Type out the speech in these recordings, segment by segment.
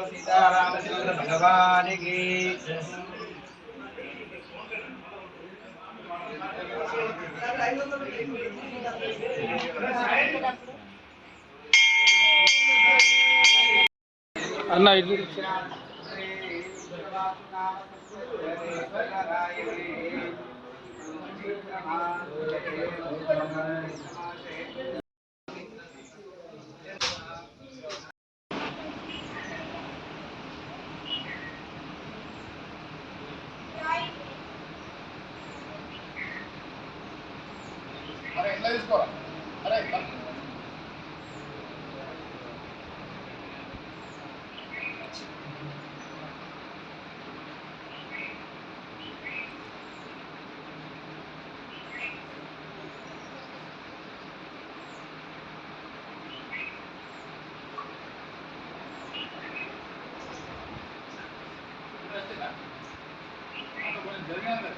सीतारामचंद्र भगवान की అన్న ఇల్లు अरे इल्ला తీసుకోరా अरे జరిగినది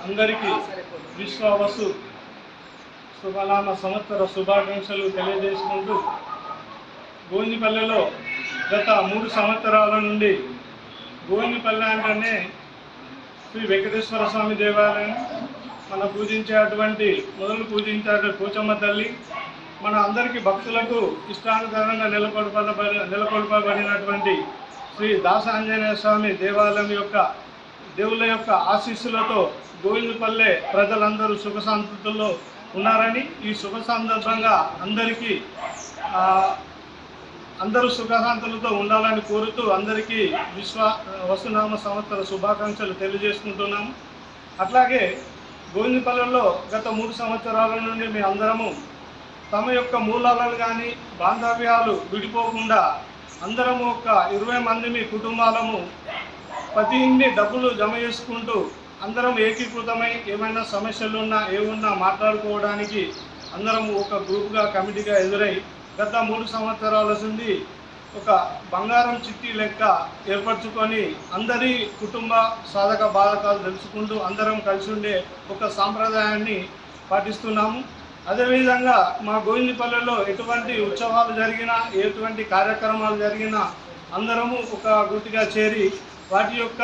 అందరికీ విశ్వావసు శుభనామ సంవత్సర శుభాకాంక్షలు తెలియజేసుకుంటూ గోవిందపల్లెలో గత 3 సంవత్సరాల నుండి గోవిందపల్లె అంటేనే శ్రీ వెంకటేశ్వర స్వామి దేవాలయం మన పూజించేటువంటి పూజించే పోచమ్మ తల్లి మన అందరికీ భక్తులకు ఇష్టానుసారంగా నెలకొల్పబడినటువంటి శ్రీ దాసాంజనేయ స్వామి దేవాలయం యొక్క దేవుళ్ళ యొక్క ఆశీస్సులతో గోవిందపల్లె ప్రజలందరూ సుఖశాంతుల్లో ఉన్నారని ఈ శుభ సందర్భంగా అందరూ సుఖశాంతులతో ఉండాలని కోరుతూ అందరికీ వసునామ సంవత్సర శుభాకాంక్షలు తెలియజేసుకుంటున్నాము. అట్లాగే గోవిందపల్లెలో గత 3 సంవత్సరాల నుండి మీ అందరము తమ యొక్క మూలాలను కానీ బాంధవ్యాలు విడిపోకుండా అందరము ఒక 20 మంది మీ కుటుంబాలము ప్రతి ఇంటి డబ్బులు జమ చేసుకుంటూ అందరం ఏకీకృతమై ఏమైనా సమస్యలు ఉన్నా ఏమున్నా మాట్లాడుకోవడానికి అందరం ఒక గ్రూప్గా కమిటీగా ఎదురై గత 3 సంవత్సరాల నుండి ఒక బంగారం చిట్టి లెక్క ఏర్పరచుకొని అందరి కుటుంబ సాధక బాధకాలు తెలుసుకుంటూ అందరం కలిసి ఉండే ఒక సాంప్రదాయాన్ని పాటిస్తున్నాము. అదేవిధంగా మా గోవిందపల్లెలో ఎటువంటి ఉత్సవాలు జరిగినా ఎటువంటి కార్యక్రమాలు జరిగినా అందరము ఒక గుర్తుగా చేరి వాటి యొక్క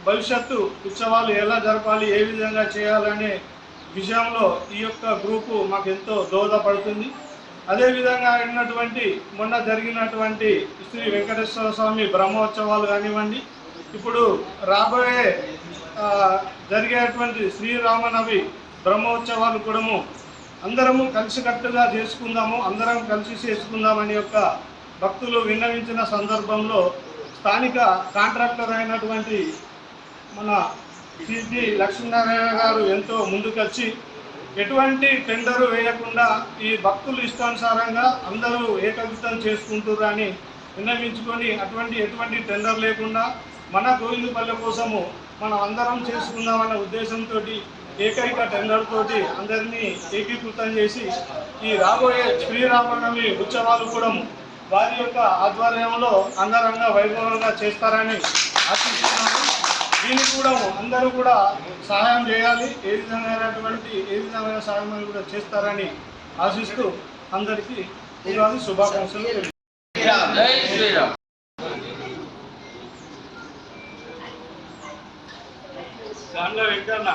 భవిష్యత్తు ఉత్సవాలు ఎలా జరపాలి ఏ విధంగా చేయాలనే విషయంలో ఈ యొక్క గ్రూపు మాకు ఎంతో దోహదపడుతుంది. అదేవిధంగా మొన్న జరిగినటువంటి శ్రీ వెంకటేశ్వర స్వామి బ్రహ్మోత్సవాలు కానివ్వండి, ఇప్పుడు రాబోయే జరిగేటువంటి శ్రీరామనవమి బ్రహ్మోత్సవాలు కూడా అందరము కలిసికట్టుగా చేసుకుందాము, అందరం కలిసి చేసుకుందామని యొక్క భక్తులు విన్నవించిన సందర్భంలో స్థానిక కాంట్రాక్టర్ అయినటువంటి మన సిటి లక్ష్మీనారాయణ గారు ఎంతో ముందుకొచ్చి ఎటువంటి టెండరు వేయకుండా ఈ భక్తులు ఇష్టానుసారంగా అందరూ ఏకగ్రీతం చేసుకుంటుర్రని విన్నవించుకొని ఎటువంటి టెండర్ లేకుండా మన గోవిందపల్లె కోసము మనం అందరం చేసుకుందామన్న ఉద్దేశంతో ఏకైక టెండర్ తోటి అందరినీ ఏకీకృతం చేసి ఈ రాబోయే శ్రీరామనవమి ఉత్సవాలు కూడా వారి యొక్క ఆధ్వర్యంలో అంగరంగ వైభవంగా చేస్తారని ఆశిస్తున్నాము. దీనికి కూడా అందరూ కూడా సహాయం చేయాలి, ఏ విధమైన సహాయం కూడా చేస్తారని ఆశిస్తూ అందరికీ ఉగాది శుభాకాంక్షలు. జై శ్రీరామ్. వెంకన్న